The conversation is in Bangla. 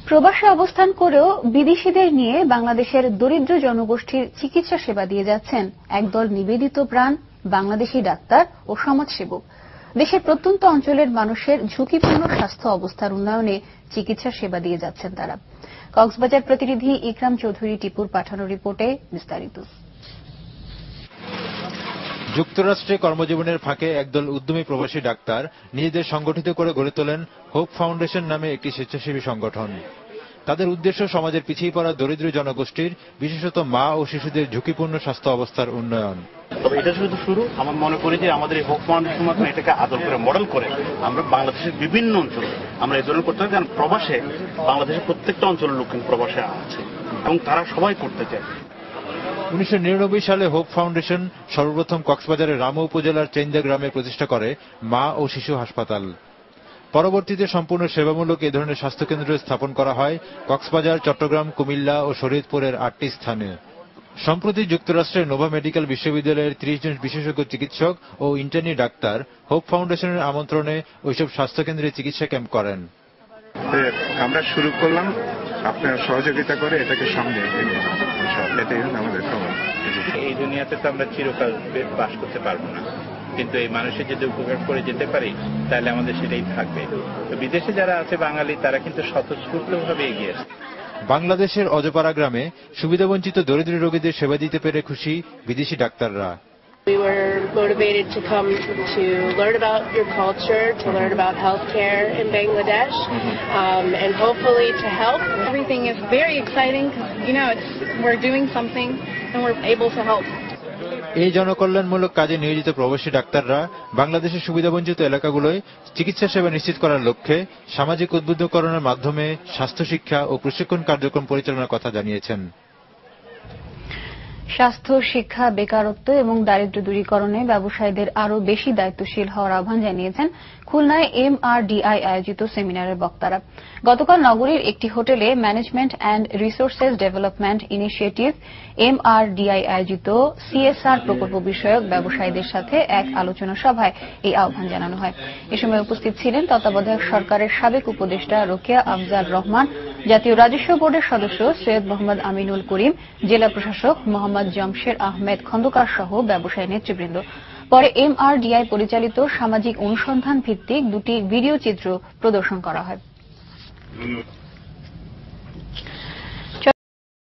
প্রবাসে অবস্থান করেও বিদেশিদের নিয়ে বাংলাদেশের দরিদ্র জনগোষ্ঠীর চিকিৎসা সেবা দিয়ে যাচ্ছেন একদল নিবেদিত প্রাণ বাংলাদেশি ডাক্তার ও সমাজসেবক। দেশের প্রত্যন্ত অঞ্চলের মানুষের ঝুঁকিপূর্ণ স্বাস্থ্য অবস্থার উন্নয়নে চিকিৎসা সেবা দিয়ে যাচ্ছেন তারা। কক্সবাজার প্রতিনিধি ইকরাম চৌধুরী টিপুর পাঠানো রিপোর্টে বিস্তারিত। যুক্তরাষ্ট্রে কর্মজীবনের ফাঁকে একদল উদ্যমী প্রবাসী ডাক্তার নিজেদের সংগঠিত করে গড়ে তোলেন হোপ ফাউন্ডেশন নামে একটি স্বেচ্ছাসেবী সংগঠন। তাদের উদ্দেশ্য সমাজের পিছিয়ে পড়া দরিদ্র জনগোষ্ঠীর, বিশেষত মা ও শিশুদের ঝুঁকিপূর্ণ স্বাস্থ্য অবস্থার উন্নয়ন। তবে এটা শুধু শুরু। আমার মনে করি যে আমাদের এই হোপ ফাউন্ডেশন মাধ্যমে এটাকে আদর করে মডেল করে আমরা বাংলাদেশের বিভিন্ন অঞ্চলে আমরা এই ধরনের করতে পারি। কারণ প্রবাসে বাংলাদেশের প্রত্যেকটা অঞ্চলের লোক প্রবাসে আছে এবং তারা সবাই করতে চায়। 1999 সালে হোপ ফাউন্ডেশন সর্বপ্রথম কক্সবাজারের রামু উপজেলার চেঞ্জা গ্রামে প্রতিষ্ঠা করে মা ও শিশু হাসপাতাল। পরবর্তীতে সম্পূর্ণ সেবামূলক এ ধরনের স্বাস্থ্যকেন্দ্র স্থাপন করা হয় কক্সবাজার, চট্টগ্রাম, কুমিল্লা ও শরীয়তপুরের 8টি স্থানে। সম্প্রতি যুক্তরাষ্ট্রের নোভা মেডিকেল বিশ্ববিদ্যালয়ের 30 জন বিশেষজ্ঞ চিকিৎসক ও ইন্টার্নি ডাক্তার হোপ ফাউন্ডেশনের আমন্ত্রণে ওইসব স্বাস্থ্যকেন্দ্রে চিকিৎসা ক্যাম্প করেন। আমরা শুরু করলাম আপনার সহযোগিতা করে এটাকে সামনে এটাই আমাদের সমাজ। এই দুনিয়াতে তো আমরা চিরকাল বাস করতে পারবো না, কিন্তু এই মানুষের যদি উপকার করে যেতে পারি তাহলে আমাদের সেটাই থাকবে। তো বিদেশে যারা আছে বাঙালি, তারা কিন্তু স্বতঃস্ফূর্তভাবে এগিয়ে আসে। বাংলাদেশের অজপাড়া গ্রামে সুবিধাবঞ্চিত দরিদ্র রোগীদের সেবা দিতে পেরে খুশি বিদেশি ডাক্তাররা। We were motivated to come to learn about your culture, to learn about healthcare in Bangladesh, and hopefully to help. Everything is very exciting because, we're doing something and we're able to help. এই জনকল্যাণমূলক কাজে নিয়োজিত প্রবাসী ডাক্তাররা বাংলাদেশের সুবিধাবঞ্চিত এলাকাগুলোয় চিকিৎসা সেবা নিশ্চিত করার লক্ষ্যে সামাজিক উদ্বুদ্ধকরণের মাধ্যমে স্বাস্থ্য শিক্ষা ও প্রশিক্ষণ কার্যক্রম পরিচালনার কথা জানিয়েছেন। স্বাস্থ্য, শিক্ষা, বেকারত্ব এবং দারিদ্র্য দূরীকরণে ব্যবসায়ীদের আরও বেশি দায়িত্বশীল হওয়ার আহ্বান জানিয়েছেন খুলনায় MRDI আয়োজিত সেমিনারের বক্তারা। গতকাল নগরীর একটি হোটেলে management and resources development initiative MRDI আয়োজিত CSR প্রকল্প বিষয়ক ব্যবসায়ীদের সাথে এক আলোচনা সভায় এই আহ্বান জানানো হয়। এ সময় উপস্থিত ছিলেন তত্ত্বাবধায়ক সরকারের সাবেক উপদেষ্টা রোকেয়া আফজাল রহমান, জাতীয় রাজস্ব বোর্ডের সদস্য সৈয়দ মোহাম্মদ আমিনুল করিম, জেলা প্রশাসক মোহাম্মদ জমশের আহমেদ খন্দকার সহ ব্যবসায়ী নেতৃবৃন্দ। পরে MRDI পরিচালিত সামাজিক অনুসন্ধান ভিত্তিক দুটি ভিডিও চিত্র প্রদর্শন করা হয়।